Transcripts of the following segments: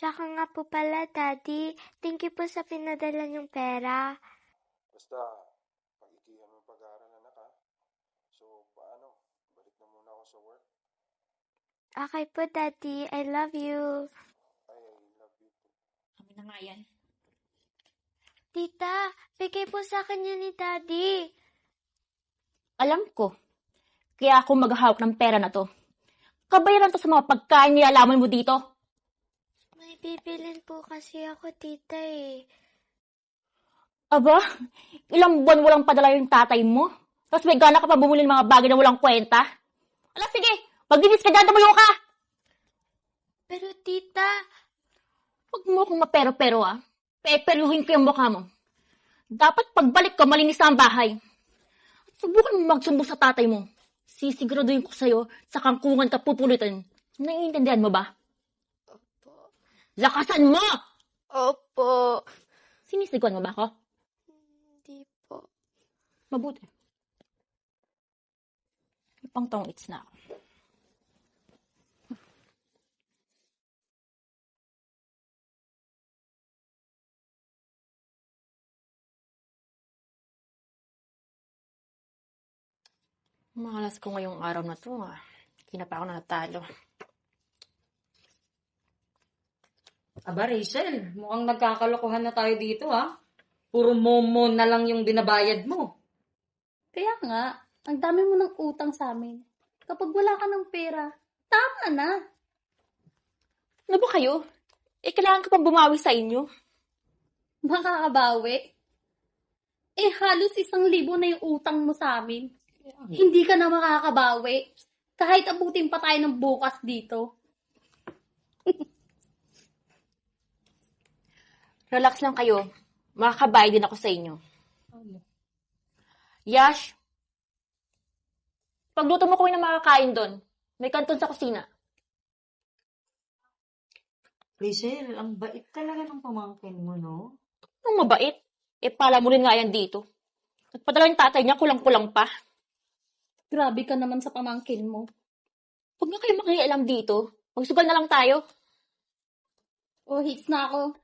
Tsaka nga po pala, Daddy, thank you po sa pinadala niyong pera. Basta, pag-ikihan mo pag-aaral, anak, ha? So, paano? Balik na muna ako sa work. Okay po, Daddy. I love you. I love you too. Kami na nga yan. Tita, bigay po sa akin yan ni Daddy. Alam ko. Kaya ako maghahawak ng pera na to. Kabayaran to sa mga pagkain nilalaman mo dito. May bibilin po kasi ako, Tita, eh. Aba, ilang buwan walang padala yung tatay mo. Tapos may gana ka pa bumuli ng mga bagay na walang kwenta. Ala, sige, magdinis ka dyan, tumuyo ka. Pero, Tita, Huwag mo akong mapero-pero, ah. Peperuhin ko yung mukha mo. Dapat pagbalik ka, malinis na ang bahay. At subukan mo magsumbong sa tatay mo. Sisiguraduhin ko sa'yo, sa kangkungan ka pupulitin. Naiintindihan mo ba? Opo. Lakasan mo! Opo. Sinisiguan mo ba ako? Hindi po. Mabuti. Ipang tong it's na ako. Malas ko ngayong araw na to, ah. Kinapa ako na natalo. Aba, Rachel, mukhang nagkakalokohan na tayo dito, ha? Puro momo na lang yung binabayad mo. Kaya nga, ang dami mo ng utang sa amin. Kapag wala ka ng pera, tama na. Ano ba kayo? Kailangan ko pang bumawi sa inyo. Makakabawi. Halos 1,000 na yung utang mo sa amin. Hindi ka na makakabawi. Kahit abutin pa tayo ng bukas dito. Relax lang kayo. Makakabayad din ako sa inyo. Yash, pagluto mo ko ng makakain doon. May kanton sa kusina. Rachel, ang bait talaga ng pamangkin mo, no? Anong mabait? Pala mo rin nga yan dito. Nagpadala yung tatay niya, kulang-kulang pa. Grabe ka naman sa pamangkin mo. Huwag nga kayo makialam dito. Magsugal na lang tayo. Hits na ako.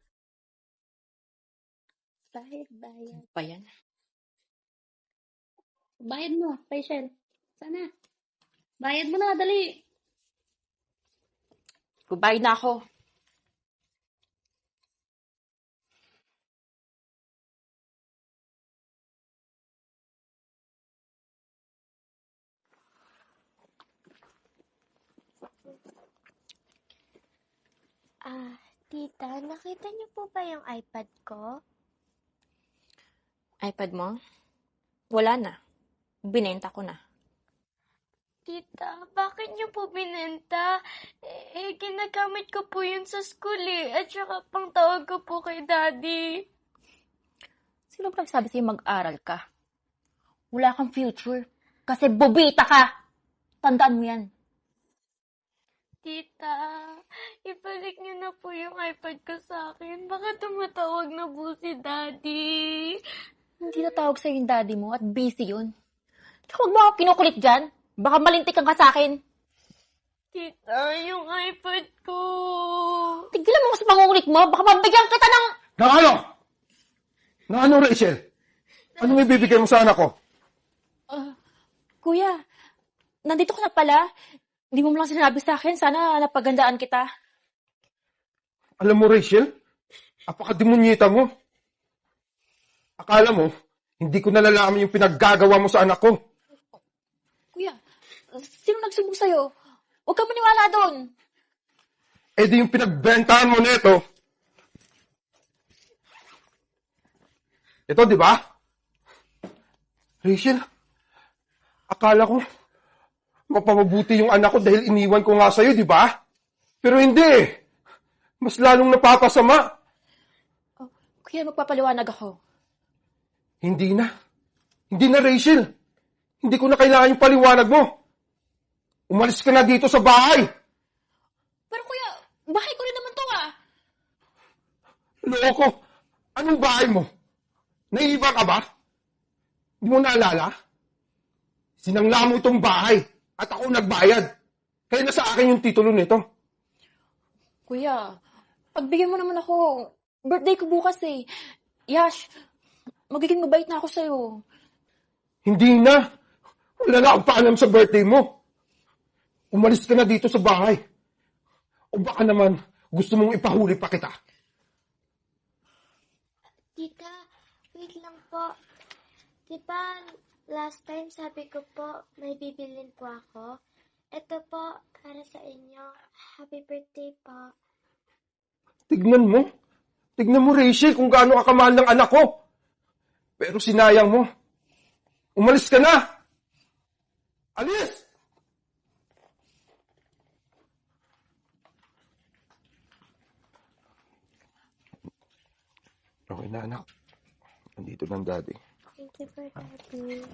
Bayad. Pa yan? Bayad mo, Rachel. Sana. Bayad mo na, dali. Gubayad na ako. Tita, nakita niyo po ba yung iPad ko? iPad mo? Wala na. Binenta ko na. Tita, bakit niyo po binenta? Ginagamit ko po yun sa school, eh. At saka pang tawag ko po kay Daddy. Sino ba nagsabi sa'yo mag-aral ka? Wala kang future. Kasi bobita ka! Tandaan mo yan. Tita, ibalik niyo na po yung iPad ko sa akin. Baka tumatawag na po si Daddy. Hindi natawag sa'yo yung daddy mo at busy yun. Tsaka huwag mo ako kinukulit dyan. Baka malintik kang ka sa akin. Tita, yung iPad ko. Tigilan mo sa pangungulit mo. Baka mabigyan kita ng... Na ano? Na ano, Rachel? Anong ibibigay mo sa anak ko? Kuya, nandito ka na pala. Hindi mo lang sinabi sa akin. Sana napagandaan kita. Alam mo, Rachel, apakademonyita mo. Akala mo, hindi ko nalalaman yung pinaggagawa mo sa anak ko. Kuya, sino nagsumbong sa'yo? Huwag ka maniwala doon. Di yung pinagbentahan mo nito. Ito, di ba? Rachel, akala ko mapamabuti yung anak ko dahil iniwan ko nga sa'yo, di ba? Pero hindi eh. Mas lalong napapasama. Kuya, magpapaliwanag ako. Hindi na. Hindi na, Rachel. Hindi ko na kailangan yung paliwanag mo. Umalis ka na dito sa bahay. Pero kuya, bahay ko rin naman to ah. Loko. Anong bahay mo? Naiiba ka ba? Hindi mo naalala? Sinangla mo itong bahay at ako nagbayad. Kaya nasa akin yung titulo nito. Kuya, Pagbigyan mo naman ako. Birthday ko bukas eh. Yash, magiging mabait na ako sa'yo. Hindi na. Wala na akong paalam sa birthday mo. Umalis ka na dito sa bahay. O baka naman, gusto mong ipahuli pa kita. Tita, wait lang po. Diba, last time sabi ko po, may bibilin po ako. Ito po, para sa inyo. Happy birthday po. Tignan mo. Tignan mo, Rachel, kung gaano ka kamahal ng anak ko. Pero sinayang mo. Umalis ka na! Alis! Okay na, anak. Nandito ng daddy. Thank you for daddy.